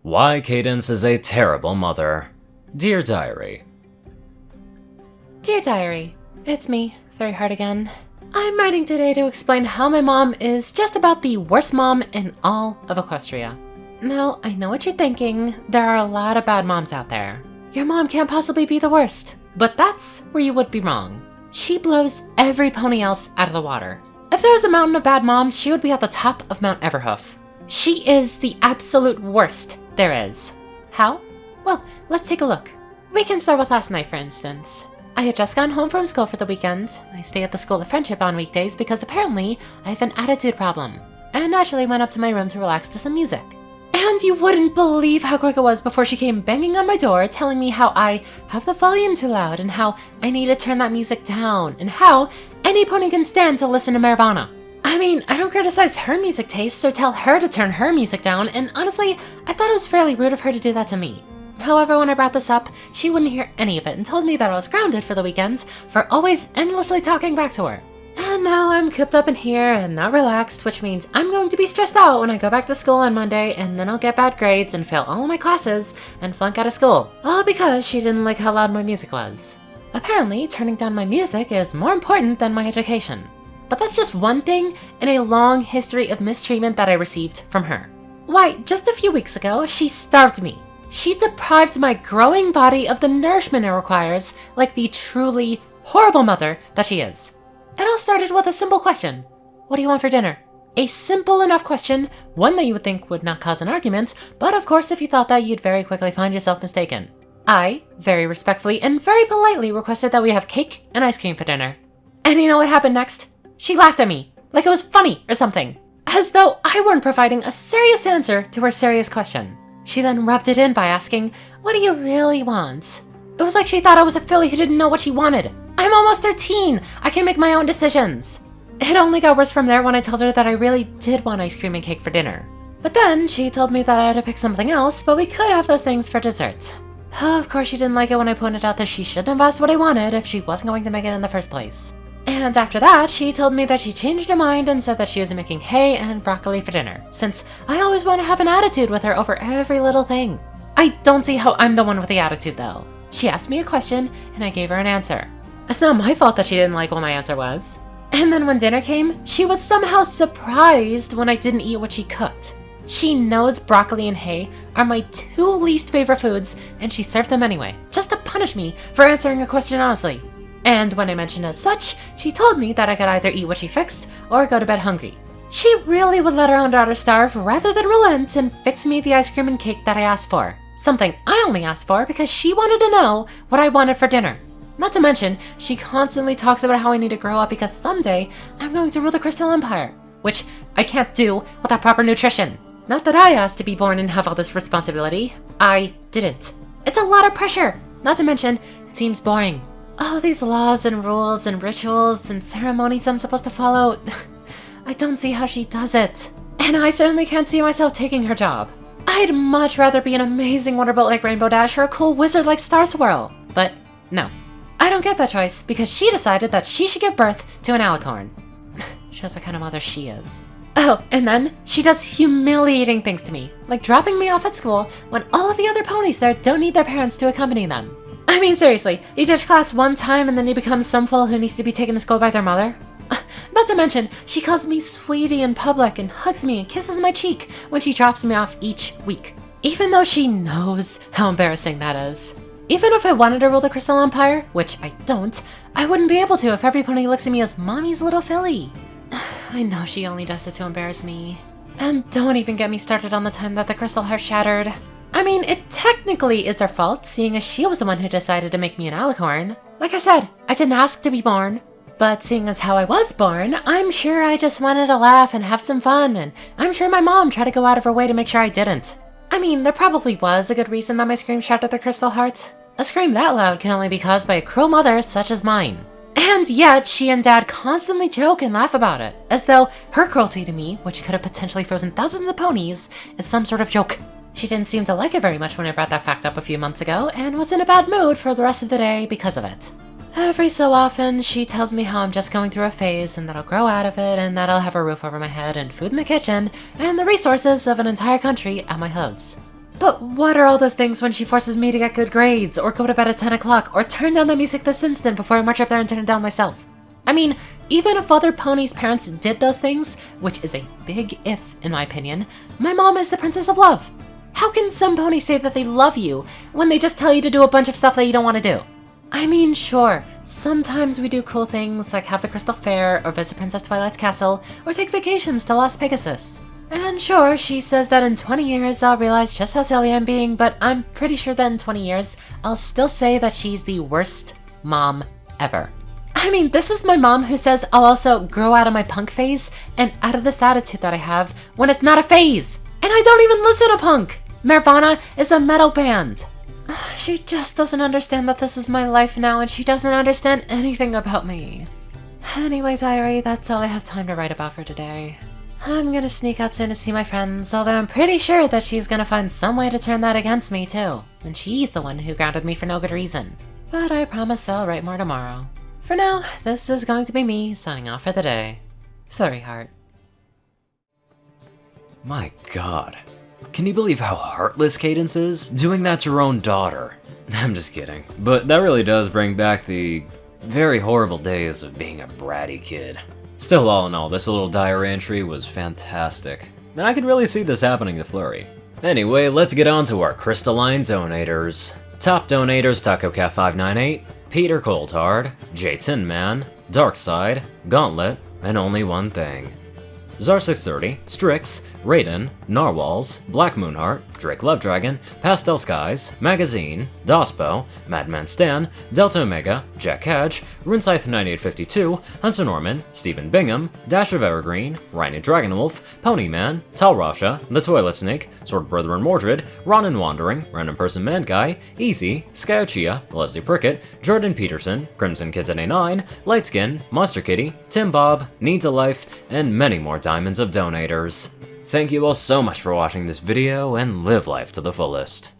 Why Cadance is a terrible mother. Dear Diary. Dear Diary, it's me, Flurry Heart again. I'm writing today to explain how my mom is just about the worst mom in all of Equestria. Now, I know what you're thinking. There are a lot of bad moms out there. Your mom can't possibly be the worst. But that's where you would be wrong. She blows every pony else out of the water. If there was a mountain of bad moms, she would be at the top of Mount Everhoof. She is the absolute worst there is. How? Well, let's take a look. We can start with last night, for instance. I had just gotten home from school for the weekend. I stay at the School of Friendship on weekdays because apparently I have an attitude problem, and naturally went up to my room to relax to some music. And you wouldn't believe how quick it was before she came banging on my door telling me how I have the volume too loud and how I need to turn that music down and how any pony can stand to listen to Nirvana. I mean, I don't criticize her music tastes or tell her to turn her music down, and honestly, I thought it was fairly rude of her to do that to me. However, when I brought this up, she wouldn't hear any of it and told me that I was grounded for the weekend for always endlessly talking back to her. And now I'm cooped up in here and not relaxed, which means I'm going to be stressed out when I go back to school on Monday, and then I'll get bad grades and fail all of my classes and flunk out of school, all because she didn't like how loud my music was. Apparently, turning down my music is more important than my education. But that's just one thing in a long history of mistreatment that I received from her. Why, just a few weeks ago, she starved me. She deprived my growing body of the nourishment it requires, like the truly horrible mother that she is. It all started with a simple question. What do you want for dinner? A simple enough question, one that you would think would not cause an argument, but of course if you thought that, you'd very quickly find yourself mistaken. I, very respectfully and very politely requested that we have cake and ice cream for dinner. And you know what happened next? She laughed at me, like it was funny or something, as though I weren't providing a serious answer to her serious question. She then rubbed it in by asking, what do you really want? It was like she thought I was a filly who didn't know what she wanted. I'm almost 13. I can make my own decisions. It only got worse from there when I told her that I really did want ice cream and cake for dinner. But then she told me that I had to pick something else, but we could have those things for dessert. Of course, she didn't like it when I pointed out that she shouldn't have asked what I wanted if she wasn't going to make it in the first place. And after that, she told me that she changed her mind and said that she was making hay and broccoli for dinner, since I always want to have an attitude with her over every little thing. I don't see how I'm the one with the attitude, though. She asked me a question, and I gave her an answer. It's not my fault that she didn't like what my answer was. And then when dinner came, she was somehow surprised when I didn't eat what she cooked. She knows broccoli and hay are my two least favorite foods, and she served them anyway, just to punish me for answering a question honestly. And when I mentioned as such, she told me that I could either eat what she fixed or go to bed hungry. She really would let her own daughter starve rather than relent and fix me the ice cream and cake that I asked for. Something I only asked for because she wanted to know what I wanted for dinner. Not to mention, she constantly talks about how I need to grow up because someday I'm going to rule the Crystal Empire, which I can't do without proper nutrition. Not that I asked to be born and have all this responsibility. I didn't. It's a lot of pressure. Not to mention, it seems boring. All these laws and rules and rituals and ceremonies I'm supposed to follow. I don't see how she does it. And I certainly can't see myself taking her job. I'd much rather be an amazing wonderbolt like Rainbow Dash or a cool wizard like Star Swirl. But no, I don't get that choice because she decided that she should give birth to an alicorn. Shows what kind of mother she is. Oh, and then she does humiliating things to me, like dropping me off at school when all of the other ponies there don't need their parents to accompany them. I mean, seriously, you ditch class one time and then you become some fool who needs to be taken to school by their mother? Not to mention, she calls me sweetie in public and hugs me and kisses my cheek when she drops me off each week, even though she knows how embarrassing that is. Even if I wanted to rule the Crystal Empire, which I don't, I wouldn't be able to if every pony looks at me as mommy's little filly. I know she only does it to embarrass me. And don't even get me started on the time that the Crystal Heart shattered. I mean, it technically is their fault, seeing as she was the one who decided to make me an alicorn. Like I said, I didn't ask to be born. But seeing as how I was born, I'm sure I just wanted to laugh and have some fun, and I'm sure my mom tried to go out of her way to make sure I didn't. I mean, there probably was a good reason that my scream shattered the Crystal Heart. A scream that loud can only be caused by a cruel mother such as mine. And yet, she and Dad constantly joke and laugh about it, as though her cruelty to me, which could have potentially frozen thousands of ponies, is some sort of joke. She didn't seem to like it very much when I brought that fact up a few months ago, and was in a bad mood for the rest of the day because of it. Every so often, she tells me how I'm just going through a phase and that I'll grow out of it and that I'll have a roof over my head and food in the kitchen and the resources of an entire country at my hooves. But what are all those things when she forces me to get good grades, or go to bed at 10 o'clock, or turn down the music this instant before I march up there and turn it down myself? I mean, even if other ponies' parents did those things, which is a big if in my opinion, my mom is the princess of love. How can some ponies say that they love you when they just tell you to do a bunch of stuff that you don't want to do? I mean, sure, sometimes we do cool things like have the Crystal Fair, or visit Princess Twilight's castle, or take vacations to Las Pegasus. And sure, she says that in 20 years I'll realize just how silly I'm being, but I'm pretty sure that in 20 years I'll still say that she's the worst mom ever. I mean, this is my mom who says I'll also grow out of my punk phase and out of this attitude that I have when it's not a phase. And I don't even listen to punk. Nirvana is a metal band. She just doesn't understand that this is my life now, and she doesn't understand anything about me. Anyway, diary, that's all I have time to write about for today. I'm gonna sneak out soon to see my friends, although I'm pretty sure that she's gonna find some way to turn that against me too. And she's the one who grounded me for no good reason. But I promise I'll write more tomorrow. For now, this is going to be me signing off for the day. Flurry Heart. My god. Can you believe how heartless Cadance is? Doing that to her own daughter. I'm just kidding. But that really does bring back the very horrible days of being a bratty kid. Still, all in all, this little diary entry was fantastic. And I could really see this happening to Flurry. Anyway, let's get on to our crystalline donators. Top donators: TacoCat598, Peter Coulthard, J Tin Man, Darkside, Gauntlet, and Only One Thing. Zar630, Strix, Rayden, Narwhals, Blackmoonheart, Drake Lovedragon, Pastel Skies, Magazine, Dospo, Madman Stan, Delta Omega, Jack Cadge, RuneScythe9852, Hunter Norman, Stephen Bingham, Dash of Evergreen, Rhino Dragonwolf, Ponyman, Talrasha, The Toilet Snake, Sword Brethren Mordred, Ronin Wandering, Random Person Man Guy, Easy, Skyocchia, Leslie Prickett, Jordan Peterson, Crimson Kids at A9, Lightskin, Monster Kitty, Tim Bob, Needs a Life, and many more diamonds of donators. Thank you all so much for watching this video, and live life to the fullest.